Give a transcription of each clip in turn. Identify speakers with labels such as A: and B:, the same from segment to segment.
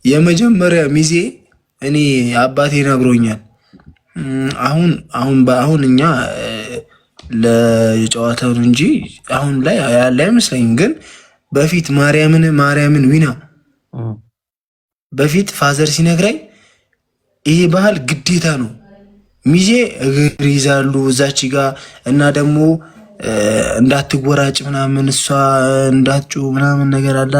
A: የመጀመሪያ ሚዜ እኔ አባቴ ነግሮኛል። አሁን እኛ ለጨዋታው እንጂ አሁን ላይ ያለ አይመስለኝም። ግን በፊት ማርያምን ዊና በፊት ፋዘር ሲነግረኝ ይሄ ባህል ግዴታ ነው። ሚዜ እግር ይዛሉ እዛች ጋ እና ደግሞ እንዳትወራጭ ምናምን እሷ እንዳትጩ ምናምን ነገር አለ።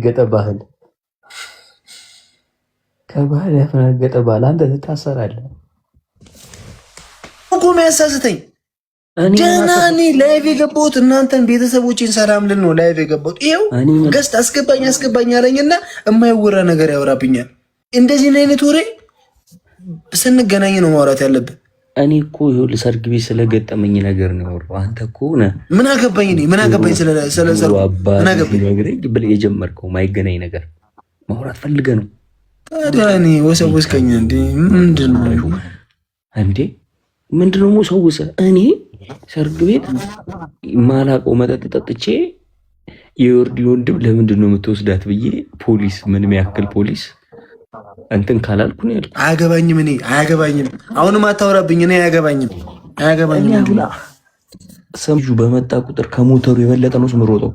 B: ገጠ ባህል ከባህል ያፈነገጠ ባህል አንተ ትታሰራለህ
A: እኮ የሚያሳስተኝ ደህና እኔ ላይቭ የገባሁት እናንተን ቤተሰቦችን ሰላም ልን ነው ላይቭ የገባሁት። ይኸው ገስት አስገባኝ አለኝና የማይወራ ነገር ያወራብኛል። እንደዚህ አይነት ወሬ ስንገናኝ ነው ማውራት ያለብን።
B: እኔ እኮ ይኸውልህ ሰርግ ቤት ስለገጠመኝ ነገር ነው ያወራው። አንተ እኮ
A: ምን አገባኝ ስለሰርጉ ምን አገባኝ
B: ብለህ የጀመርከው ማይገናኝ ነገር ማውራት ፈልገህ ነው።
A: ታዲያ እኔ ወሰወስከኝ እንዴ?
B: ምንድነው ወሰወሰ? እኔ ሰርግ ቤት ማላውቀው መጠጥ ጠጥቼ የወርዲ ወንድም ለምንድን ነው የምትወስዳት ብዬ ፖሊስ ምንም ያክል ፖሊስ እንትን ካላልኩ ነው ያልኩት።
A: አያገባኝም። አሁንም አታወራብኝ። እኔ አያገባኝም።
B: ሰምጁ በመጣ ቁጥር ከሞተሩ የበለጠ ነው ስምሮጠው።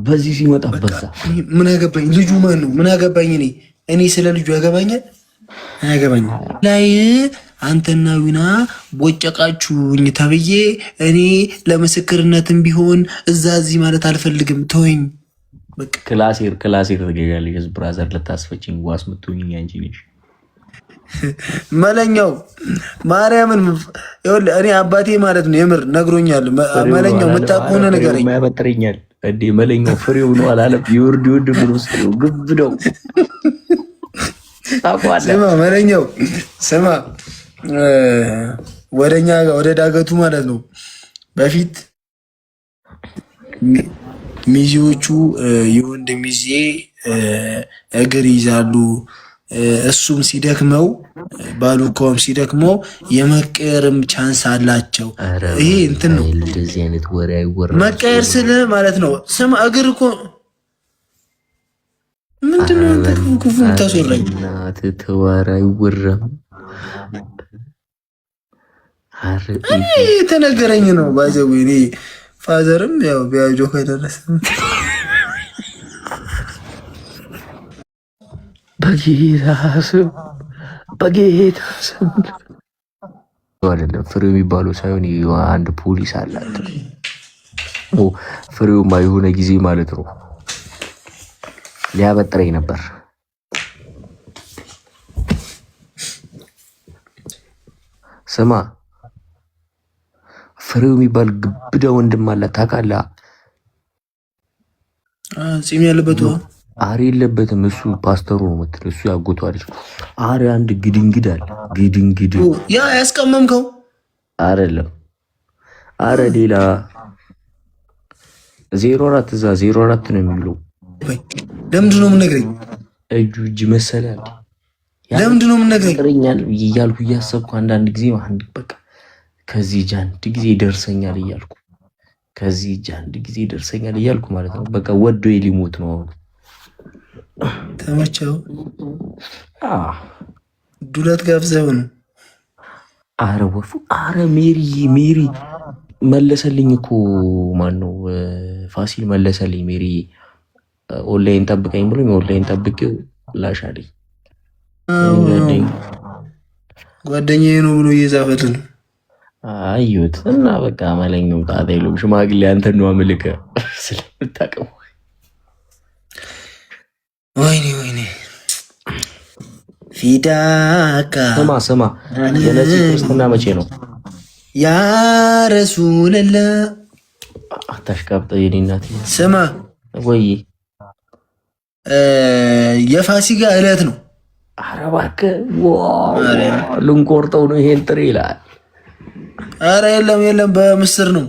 B: በዚህ ሲመጣ በዛ
A: ምን አገባኝ? ልጁ ማን ነው? ምን አገባኝ? እኔ ስለ ልጁ ያገባኛል? አያገባኝም። ላይ አንተና ዊና ቦጨቃችሁኝ ተብዬ እኔ ለምስክርነትም ቢሆን እዚህ ማለት አልፈልግም። ተወኝ።
B: ክላሴር ትገኛለች። ብራዘር ልታስፈችኝ ዋስ ምትሆኝ አንቺ ነሽ።
A: መለኛው ማርያምን እኔ አባቴ ማለት ነው የምር ነግሮኛል። መለኛው የምታውቀው ነገረኝ።
B: ያበጥረኛል እንዴ መለኛው ፍሬው ነው አላለም። ይወርድ ብሎ ነው ግብ ነው።
A: ስማ መለኛው ስማ፣ ወደ ዳገቱ ማለት ነው በፊት ሚዜዎቹ የወንድ ሚዜ እግር ይዛሉ። እሱም ሲደክመው ባሉካውም ሲደክመው የመቀየርም ቻንስ አላቸው። ይሄ እንትን ነው
B: እንደዚህ አይነት ወሬ አይወራም።
A: መቀየር ስለ ማለት ነው። ስማ እግር እኮ ምንድነው ተኩኩ ታሰራኝ
B: ተዋራ አይወራም።
A: እኔ ተነገረኝ ነው ባይዘው እኔ ፋዘርም ያው ቢያጆ ከደረሰ በጌታ ስም አይደለም ፍሬው የሚባለው ሳይሆን አንድ ፖሊስ አላት። ፍሬውማ የሆነ ጊዜ ማለት ነው ሊያበጥረኝ ነበር። ስማ ፍሬው የሚባል ግብዳ ወንድም አላት ታውቃለህ? ጺም ያለበት
B: አሪ የለበትም። እሱ ፓስተሩ ነው የምትለው። እሱ ያጎቷ ልጅ አሪ አንድ ግድንግድ አለ። ግድንግድ
A: ያ ያስቀመምከው
B: አይደለም። አረ ሌላ 04 እዛ 04 ነው የሚለው።
A: ለምንድን ነው የምነግረኝ?
B: እጅ መሰላል።
A: ለምንድን ነው የምነግረኝ?
B: ጥረኛል እያልኩ እያሰብኩ አንዳንድ ጊዜ በቃ ከዚህ አንድ ጊዜ ይደርሰኛል እያልኩ ማለት ነው። በቃ ወዶ ሊሞት ነው አሁን።
A: ተመቸው ዱለት ጋብዘው ነው።
B: አረ ወፉ አረ ሜሪ መለሰልኝ እኮ ማን ነው? ፋሲል መለሰልኝ። ሜሪ ኦንላይን ጠብቀኝ ብሎ ኦንላይን ጠብቄው ላሻለኝ።
A: ጓደኛዬ ነው ብሎ እየዛፈት ነው
B: አዩት እና በቃ መለኛው ጣጣ የለውም። ሽማግሌ አንተን ነው አምልከ ስለምታውቀው።
A: ወይኔ ፊዳካ
B: ስማ የነዚህ ክርስትና መቼ ነው?
A: ያ ረሱልላህ
B: አታሽቃብጠ የኔ እናት
A: ስማ
B: ወይ
A: የፋሲካ ዕለት ነው።
B: ኧረ እባክህ ልንቆርጠው ነው ይሄን ጥሬ ይላል።
A: ኧረ የለም በምስር ነው